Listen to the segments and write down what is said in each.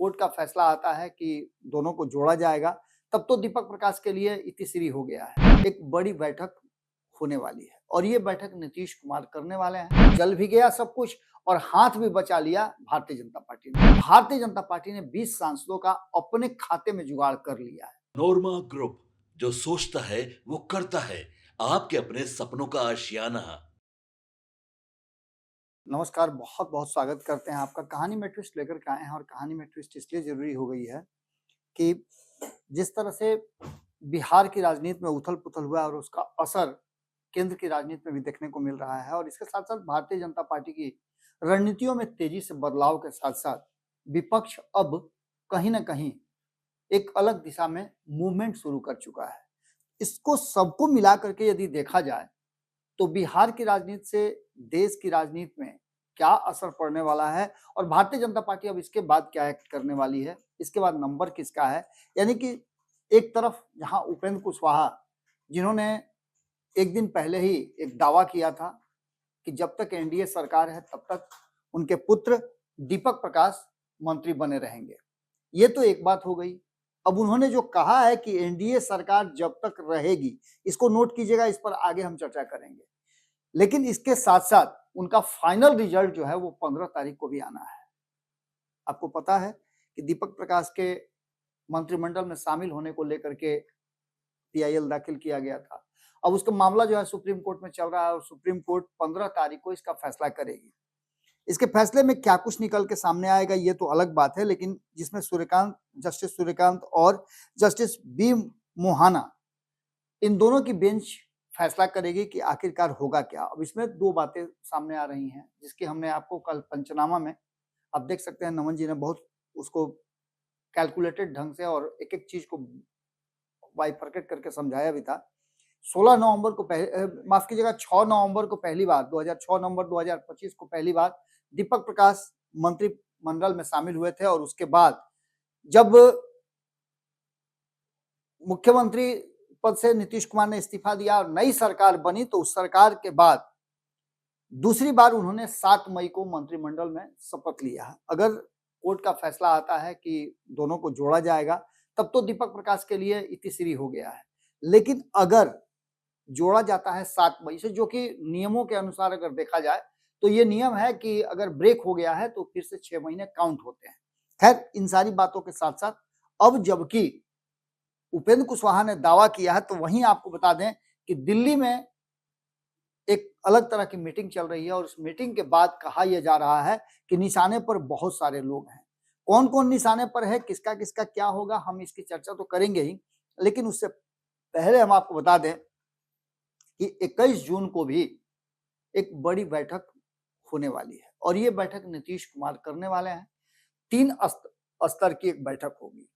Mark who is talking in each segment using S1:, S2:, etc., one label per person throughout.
S1: Court का फैसला आता है कि दोनों को जोड़ा जाएगा, तब तो दीपक प्रकाश के लिए इतिश्री हो गया है। एक बड़ी बैठक होने वाली है और ये बैठक नीतीश कुमार करने वाले हैं। जल भी गया सब कुछ और हाथ भी बचा लिया भारतीय जनता पार्टी ने। भारतीय जनता पार्टी ने 20 सांसदों का अपने खाते में जुगाड़ कर लिया है।
S2: नोरमा ग्रुप, जो सोचता है वो करता है। आपके अपने सपनों का आशियाना।
S1: नमस्कार, बहुत बहुत स्वागत करते हैं आपका। कहानी में ट्विस्ट लेकर के आए हैं और कहानी में ट्विस्ट इसलिए जरूरी हो गई है कि जिस तरह से बिहार की राजनीति में उथल पुथल हुआ और उसका असर केंद्र की राजनीति में भी देखने को मिल रहा है और इसके साथ साथ भारतीय जनता पार्टी की रणनीतियों में तेजी से बदलाव के साथ साथ विपक्ष अब कहीं ना कहीं एक अलग दिशा में मूवमेंट शुरू कर चुका है। इसको सबको मिला करके यदि देखा जाए तो बिहार की राजनीति से देश की राजनीति में क्या असर पड़ने वाला है और भारतीय जनता पार्टी अब इसके बाद क्या एक्ट करने वाली है, इसके बाद नंबर किसका है। यानी कि एक तरफ जहां उपेंद्र कुशवाहा, जिन्होंने एक दिन पहले ही एक दावा किया था कि जब तक एनडीए सरकार है तब तक उनके पुत्र दीपक प्रकाश मंत्री बने रहेंगे, ये तो एक बात हो गई। अब उन्होंने जो कहा है कि एनडीए सरकार जब तक रहेगी, इसको नोट कीजिएगा, इस पर आगे हम चर्चा करेंगे। लेकिन इसके साथ साथ उनका फाइनल रिजल्ट जो है वो 15 तारीख को भी आना है। आपको पता है कि दीपक प्रकाश के मंत्रिमंडल में शामिल होने को लेकर के पीआईएल दाखिल किया गया था। अब उसका मामला जो है सुप्रीम कोर्ट में चल रहा है और सुप्रीम कोर्ट 15 तारीख को इसका फैसला करेगी। इसके फैसले में क्या कुछ निकल के सामने आएगा ये तो अलग बात है, लेकिन जिसमें जस्टिस सूर्यकांत और जस्टिस बी मोहाना, इन दोनों की बेंच फैसला करेगी कि आखिरकार होगा क्या। अब इसमें दो बातें सामने आ रही हैं जिसकी हमने आपको कल पंचनामा में, आप देख सकते हैं नमन जी ने बहुत उसको कैलकुलेटेड ढंग से और एक एक चीज को बाइफरकेट करके समझाया भी था। 16 नवंबर को माफ कीजिएगा 6 नवंबर को पहली बार 6 नवंबर 2025 को पहली बार दीपक प्रकाश मंत्रिमंडल में शामिल हुए थे और उसके बाद जब मुख्यमंत्री पद से नीतीश कुमार ने इस्तीफा दिया और नई सरकार बनी, तो उस सरकार के बाद दूसरी बार उन्होंने 7 मई को मंत्रिमंडल में शपथ लिया है। अगर कोर्ट का फैसला आता है कि दोनों को जोड़ा जाएगा, तब तो दीपक प्रकाश के लिए इतिश्री हो गया है। लेकिन अगर जोड़ा जाता है 7 मई से, जो कि नियमों के अनुसार अगर देखा जाए तो ये नियम है कि अगर ब्रेक हो गया है तो फिर से 6 महीने काउंट होते हैं। खैर, इन सारी बातों के साथ साथ अब जबकि उपेंद्र कुशवाहा ने दावा किया है, तो वहीं आपको बता दें कि दिल्ली में एक अलग तरह की मीटिंग चल रही है और उस मीटिंग के बाद कहा यह जा रहा है कि निशाने पर बहुत सारे लोग हैं। कौन कौन निशाने पर है, किसका किसका क्या होगा, हम इसकी चर्चा तो करेंगे ही, लेकिन उससे पहले हम आपको बता दें कि 21 जून को भी एक बड़ी बैठक होने वाली है और ये बैठक नीतीश कुमार करने वाले हैं। 3 स्तर की एक बैठक होगी।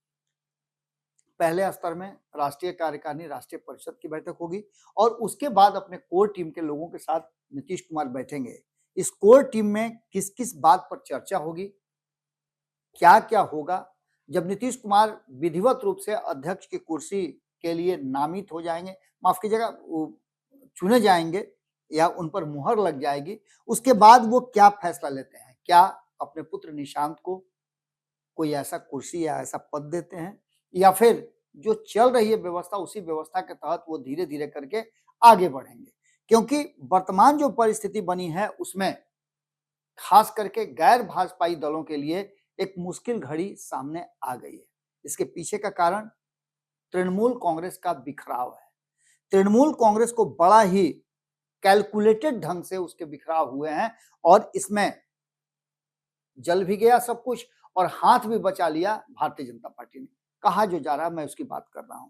S1: पहले स्तर में राष्ट्रीय कार्यकारिणी, राष्ट्रीय परिषद की बैठक होगी और उसके बाद अपने कोर टीम के लोगों के साथ नीतीश कुमार बैठेंगे। इस कोर टीम में किस किस बात पर चर्चा होगी, क्या क्या होगा, जब नीतीश कुमार विधिवत रूप से अध्यक्ष की कुर्सी के लिए नामित हो जाएंगे, माफ कीजिएगा चुने जाएंगे या उन पर मुहर लग जाएगी, उसके बाद वो क्या फैसला लेते हैं। क्या अपने पुत्र निशांत को कोई ऐसा कुर्सी या ऐसा पद देते हैं या फिर जो चल रही है व्यवस्था, उसी व्यवस्था के तहत वो धीरे धीरे करके आगे बढ़ेंगे। क्योंकि वर्तमान जो परिस्थिति बनी है उसमें खास करके गैर भाजपाई दलों के लिए एक मुश्किल घड़ी सामने आ गई है। इसके पीछे का कारण तृणमूल कांग्रेस का बिखराव है। तृणमूल कांग्रेस को बड़ा ही कैलकुलेटेड ढंग से उसके बिखराव हुए हैं और इसमें जल भी गया सब कुछ और हाथ भी बचा लिया भारतीय जनता पार्टी ने। कहा जो जा रहा है मैं उसकी बात कर रहा हूं।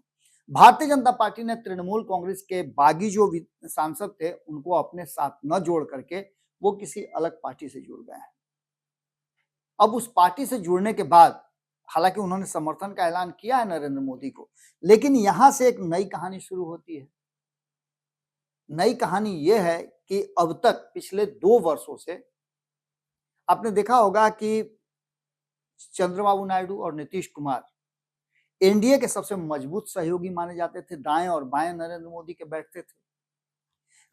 S1: भारतीय जनता पार्टी ने तृणमूल कांग्रेस के बागी जो सांसद थे उनको अपने साथ न जोड़ करके वो किसी अलग पार्टी से जुड़ गए हैं। अब उस पार्टी से जुड़ने के बाद हालांकि उन्होंने समर्थन का ऐलान किया है नरेंद्र मोदी को, लेकिन यहां से एक नई कहानी शुरू होती है। नई कहानी यह है कि अब तक पिछले 2 वर्षों से आपने देखा होगा कि चंद्रबाबू नायडू और नीतीश कुमार एनडीए के सबसे मजबूत सहयोगी माने जाते थे, दाएं और बाएं नरेंद्र मोदी के बैठते थे।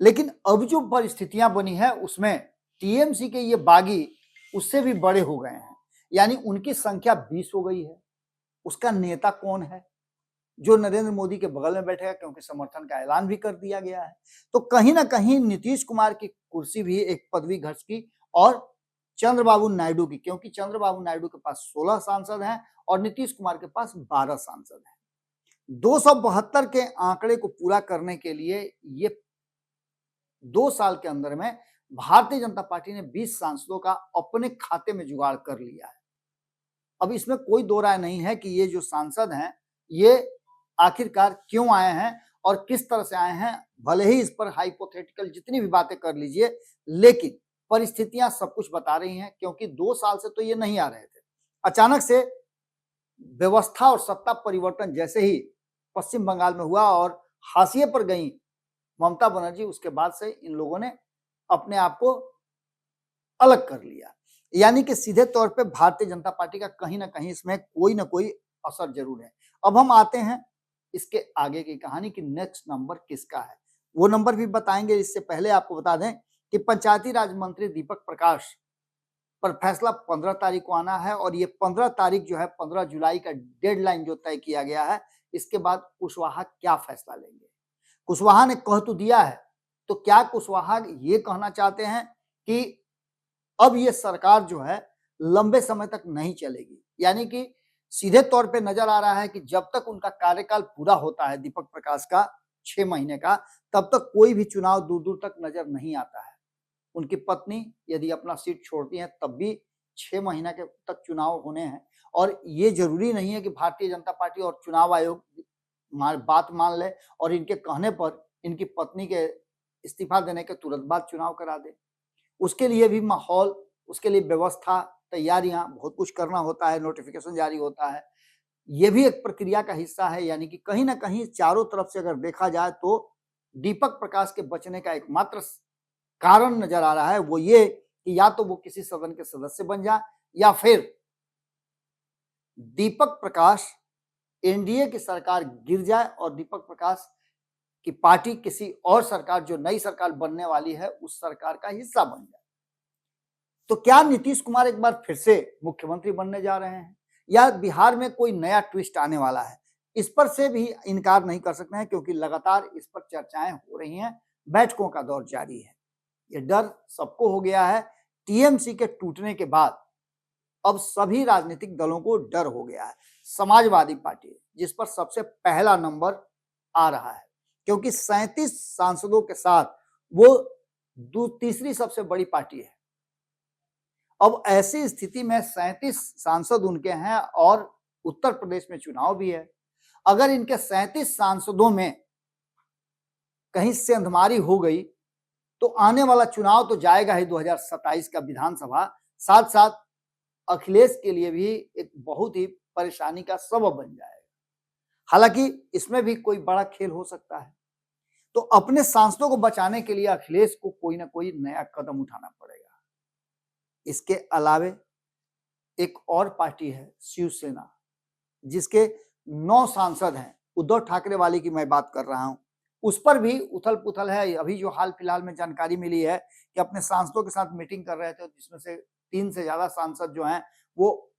S1: लेकिन अब जो परिस्थितियां बनी है उसमें टीएमसी के ये बागी उससे भी बड़े हो गए हैं। यानी उनकी संख्या 20 हो गई है। उसका नेता कौन है जो नरेंद्र मोदी के बगल में बैठेगा, क्योंकि समर्थन का ऐलान भी कर दिया गया है। तो कहीं ना कहीं नीतीश कुमार की कुर्सी भी एक पदवी घट की और चंद्रबाबू नायडू की, क्योंकि चंद्रबाबू नायडू के पास 16 सांसद हैं और नीतीश कुमार के पास 12 सांसद हैं। 272 के आंकड़े को पूरा करने के लिए ये 2 साल के अंदर में भारतीय जनता पार्टी ने 20 सांसदों का अपने खाते में जुगाड़ कर लिया है। अब इसमें कोई दो राय नहीं है कि ये जो सांसद हैं ये आखिरकार क्यों आए हैं और किस तरह से आए हैं। भले ही इस पर हाइपोथेटिकल जितनी भी बातें कर लीजिए, लेकिन परिस्थितियां सब कुछ बता रही हैं, क्योंकि 2 साल से तो ये नहीं आ रहे थे। अचानक से व्यवस्था और सत्ता परिवर्तन जैसे ही पश्चिम बंगाल में हुआ और हाशिए पर गई ममता बनर्जी, उसके बाद से इन लोगों ने अपने आप को अलग कर लिया। यानी कि सीधे तौर पे भारतीय जनता पार्टी का कहीं ना कहीं इसमें कोई ना कोई असर जरूर है। अब हम आते हैं इसके आगे की कहानी कि नेक्स्ट नंबर किसका है, वो नंबर भी बताएंगे। इससे पहले आपको बता दें कि पंचायती राज मंत्री दीपक प्रकाश पर फैसला 15 तारीख को आना है और ये 15 तारीख जो है 15 जुलाई का डेडलाइन जो तय किया गया है। इसके बाद कुशवाहा क्या फैसला लेंगे। कुशवाहा ने कह तो दिया है, तो क्या कुशवाहा ये कहना चाहते हैं कि अब ये सरकार जो है लंबे समय तक नहीं चलेगी, यानी कि सीधे तौर पे नजर आ रहा है कि जब तक उनका कार्यकाल पूरा होता है दीपक प्रकाश का 6 महीने का, तब तक कोई भी चुनाव दूर दूर तक नजर नहीं आता है। उनकी पत्नी यदि अपना सीट छोड़ती हैं तब भी 6 महीने के तक चुनाव होने हैं और ये जरूरी नहीं है कि भारतीय जनता पार्टी और चुनाव आयोग बात मान ले और इनके कहने पर इनकी पत्नी के इस्तीफा देने के तुरंत बाद चुनाव करा दे। उसके लिए भी माहौल, उसके लिए व्यवस्था, तैयारियां, बहुत कुछ करना होता है, नोटिफिकेशन जारी होता है, ये भी एक प्रक्रिया का हिस्सा है। यानी कि कहीं ना कहीं चारों तरफ से अगर देखा जाए तो दीपक प्रकाश के बचने का एकमात्र कारण नजर आ रहा है वो ये कि या तो वो किसी सदन के सदस्य बन जाए या फिर दीपक प्रकाश एनडीए की सरकार गिर जाए और दीपक प्रकाश की पार्टी किसी और सरकार, जो नई सरकार बनने वाली है, उस सरकार का हिस्सा बन जाए। तो क्या नीतीश कुमार एक बार फिर से मुख्यमंत्री बनने जा रहे हैं या बिहार में कोई नया ट्विस्ट आने वाला है, इस पर से भी इनकार नहीं कर सकते हैं, क्योंकि लगातार इस पर चर्चाएं हो रही हैं, बैठकों का दौर जारी है। ये डर सबको हो गया है। टीएमसी के टूटने के बाद अब सभी राजनीतिक दलों को डर हो गया है। समाजवादी पार्टी जिस पर सबसे पहला नंबर आ रहा है, क्योंकि 37 सांसदों के साथ वो तीसरी सबसे बड़ी पार्टी है। अब ऐसी स्थिति में 37 सांसद उनके हैं और उत्तर प्रदेश में चुनाव भी है। अगर इनके 37 सांसदों में कहीं सेंधमारी हो गई तो आने वाला चुनाव तो जाएगा ही 2027 का विधानसभा, साथ साथ अखिलेश के लिए भी एक बहुत ही परेशानी का सबब बन जाएगा। हालांकि इसमें भी कोई बड़ा खेल हो सकता है, तो अपने सांसदों को बचाने के लिए अखिलेश को कोई ना कोई नया कदम उठाना पड़ेगा। इसके अलावे एक और पार्टी है शिवसेना, जिसके 9 सांसद हैं। उद्धव ठाकरे वाली की मैं बात कर रहा हूं, उस पर भी उथल पुथल है। अभी जो हाल फिलहाल में जानकारी मिली है कि अपने सांसदों के साथ मीटिंग कर रहे थे, जिसमें से 3 से ज्यादा सांसद जो हैं वो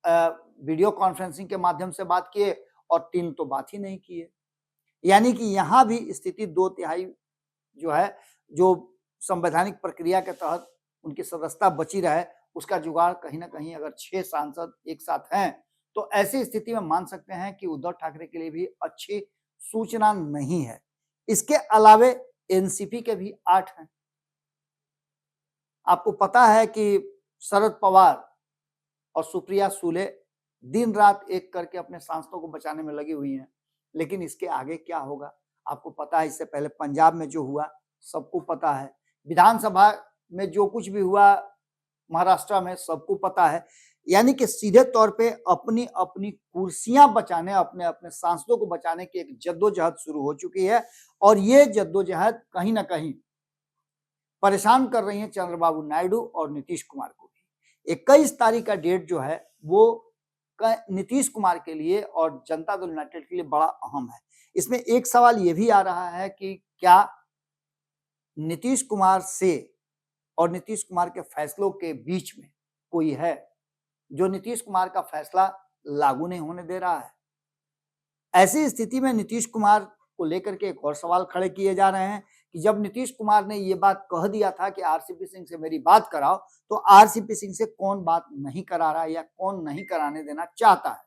S1: वीडियो कॉन्फ्रेंसिंग के माध्यम से बात किए और 3 तो बात ही नहीं किए। यानी कि यहां भी स्थिति 2/3 जो है, जो संवैधानिक प्रक्रिया के तहत उनकी सदस्यता बची रहे, उसका जुगाड़ कहीं ना कहीं अगर 6 सांसद एक साथ हैं तो ऐसी स्थिति में मान सकते हैं कि उद्धव ठाकरे के लिए भी अच्छी सूचना नहीं है। इसके अलावे एनसीपी के भी 8 हैं। आपको पता है कि शरद पवार और सुप्रिया सूले दिन रात एक करके अपने सांसदों को बचाने में लगी हुई हैं, लेकिन इसके आगे क्या होगा आपको पता है। इससे पहले पंजाब में जो हुआ सबको पता है, विधानसभा में जो कुछ भी हुआ महाराष्ट्र में सबको पता है। यानी कि सीधे तौर पे अपनी अपनी कुर्सियां बचाने, अपने अपने सांसदों को बचाने की एक जद्दोजहद शुरू हो चुकी है और ये जद्दोजहद कहीं ना कहीं परेशान कर रही है चंद्रबाबू नायडू और नीतीश कुमार को भी। 21 तारीख का डेट जो है वो नीतीश कुमार के लिए और जनता दल यूनाइटेड के लिए बड़ा अहम है। इसमें एक सवाल ये भी आ रहा है कि क्या नीतीश कुमार से और नीतीश कुमार के फैसलों के बीच में कोई है जो नीतीश कुमार का फैसला लागू नहीं होने दे रहा है। ऐसी स्थिति में नीतीश कुमार को लेकर के एक और सवाल खड़े किए जा रहे हैं कि जब नीतीश कुमार ने ये बात कह दिया था कि आरसीपी सिंह से मेरी बात कराओ, तो आरसीपी सिंह से कौन बात नहीं करा रहा है या कौन नहीं कराने देना चाहता है,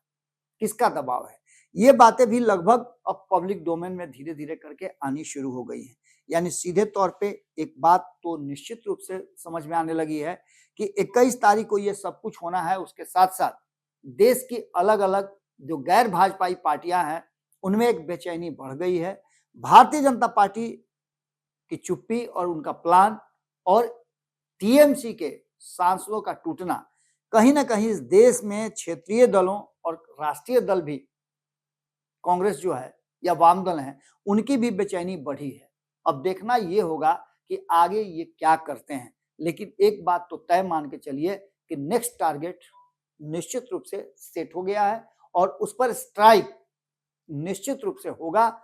S1: किसका दबाव है? ये बातें भी लगभग अब पब्लिक डोमेन में धीरे धीरे करके आनी शुरू हो गई हैं। यानी सीधे तौर पे एक बात तो निश्चित रूप से समझ में आने लगी है कि 21 तारीख को ये सब कुछ होना है। उसके साथ साथ देश की अलग अलग जो गैर भाजपाई पार्टियां हैं उनमें एक बेचैनी बढ़ गई है। भारतीय जनता पार्टी की चुप्पी और उनका प्लान और टीएमसी के सांसदों का टूटना कहीं ना कहीं इस देश में क्षेत्रीय दलों और राष्ट्रीय दल भी, कांग्रेस जो है या वाम दल हैं, उनकी भी बेचैनी बढ़ी है। अब देखना ये होगा कि आगे ये क्या करते हैं, लेकिन एक बात तो तय मान के चलिए कि नेक्स्ट टारगेट निश्चित रूप से सेट हो गया है और उस पर स्ट्राइक निश्चित रूप से होगा,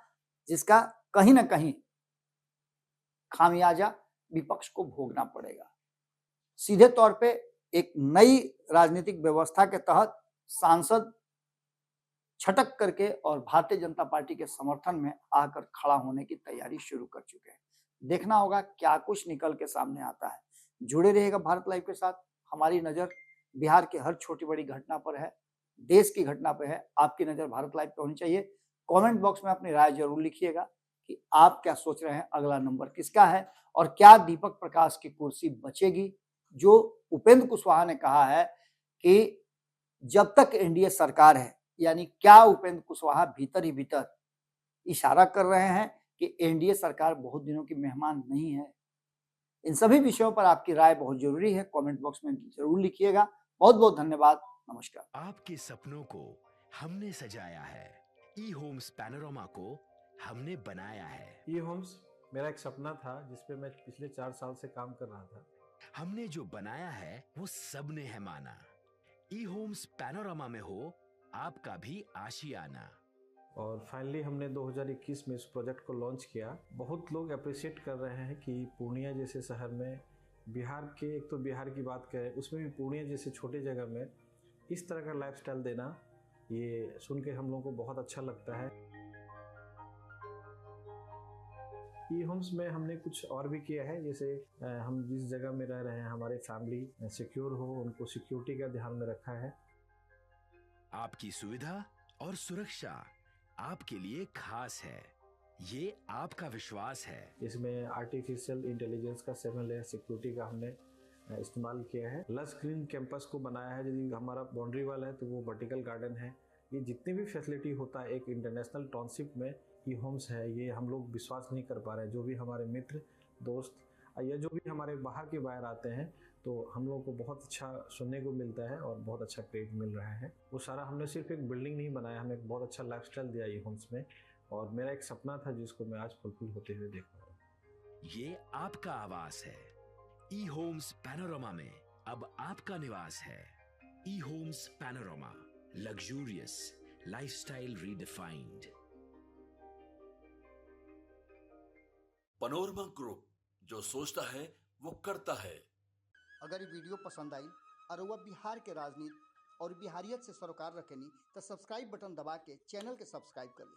S1: जिसका कहीं ना कहीं खामियाजा विपक्ष को भोगना पड़ेगा। सीधे तौर पे एक नई राजनीतिक व्यवस्था के तहत सांसद छटक करके और भारतीय जनता पार्टी के समर्थन में आकर खड़ा होने की तैयारी शुरू कर चुके हैं। देखना होगा क्या कुछ निकल के सामने आता है। जुड़े रहिएगा भारत लाइव के साथ। हमारी नजर बिहार की हर छोटी बड़ी घटना पर है, देश की घटना पर है। आपकी नजर भारत लाइव पे होनी चाहिए। कमेंट बॉक्स में अपनी राय जरूर लिखिएगा कि आप क्या सोच रहे हैं, अगला नंबर किसका है और क्या दीपक प्रकाश की कुर्सी बचेगी। जो उपेंद्र कुशवाहा ने कहा है कि जब तक एनडीए सरकार है, यानी क्या उपेंद्र कुशवाहा भीतर ही भीतर इशारा कर रहे हैं कि एनडीए सरकार बहुत दिनों की मेहमान नहीं है। इन सभी विषयों पर आपकी राय बहुत जरूरी है। कमेंट बॉक्स में जरूर लिखिएगा। बहुत बहुत धन्यवाद। नमस्कार।
S3: आपके सपनों को हमने सजाया है, ई होम्स पैनोरामा को हमने बनाया है।
S4: ई होम्स मेरा एक सपना था जिस पे मैं पिछले 4 साल से काम कर रहा था।
S3: हमने जो बनाया है वो सबने है माना। ई होम्स पैनोरामा में हो आपका भी आशियाना।
S4: और फाइनली हमने 2021 में इस प्रोजेक्ट को लॉन्च किया। बहुत लोग अप्रिशिएट कर रहे हैं कि पूर्णिया जैसे शहर में, बिहार के, एक तो बिहार की बात करें उसमें भी पूर्णिया जैसे छोटे जगह में इस तरह का लाइफस्टाइल देना, ये सुन के हम लोगों को बहुत अच्छा लगता है। ई होम्स में हमने कुछ और भी किया है, जैसे हम जिस जगह में रह रहे हैं हमारे फैमिली सिक्योर हो, उनको सिक्योरिटी का ध्यान में रखा है।
S3: आपकी सुविधा और सुरक्षा आपके लिए खास है, ये आपका विश्वास है।
S4: इसमें आर्टिफिशियल इंटेलिजेंस का 7 लेयर सिक्योरिटी का हमने इस्तेमाल किया है। लस ग्रीन कैंपस को बनाया है। यदि हमारा बाउंड्री वाल है तो वो वर्टिकल गार्डन है। ये जितनी भी फैसिलिटी होता है एक इंटरनेशनल टाउनशिप में ई होम्स है, ये हम लोग विश्वास नहीं कर पा रहे हैं। जो भी हमारे मित्र दोस्त या जो भी हमारे बाहर के बाहर आते हैं तो हम लोगों को बहुत अच्छा सुनने को मिलता है और बहुत अच्छा क्रेडिट मिल रहा है। वो सारा हमने सिर्फ एक बिल्डिंग नहीं बनाया, हमें एक बहुत अच्छा लाइफस्टाइल दिया ई होम्स में, और मेरा एक सपना था जिसको मैं आज फुलफिल होते हुए देख रहा हूँ।
S3: ये आपका आवास है। ई होम्स पैनोरामा में अब आपका निवास है। E Homes Panorama, luxurious lifestyle redefined.
S2: Panorama group, जो सोचता है वो करता है।
S1: अगर ये वीडियो पसंद आई और वह बिहार के राजनीति और बिहारियत से सरोकार रखेनी तो सब्सक्राइब बटन दबा के चैनल के सब्सक्राइब कर ली।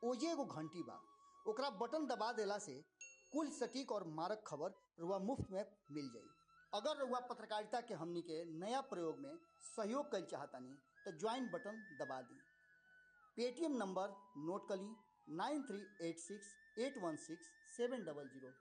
S1: ओजे एगो घंटी बा, ओकरा बटन दबा देला से कुल सटीक और मारक खबर रुआ मुफ्त में मिल जाई। अगर रुआ पत्रकारिता के हमनी के नया प्रयोग में सहयोग कर चाहतानी तो ज्वाइन बटन दबा दी। पेटीएम नंबर नोट कर ली 9386816700।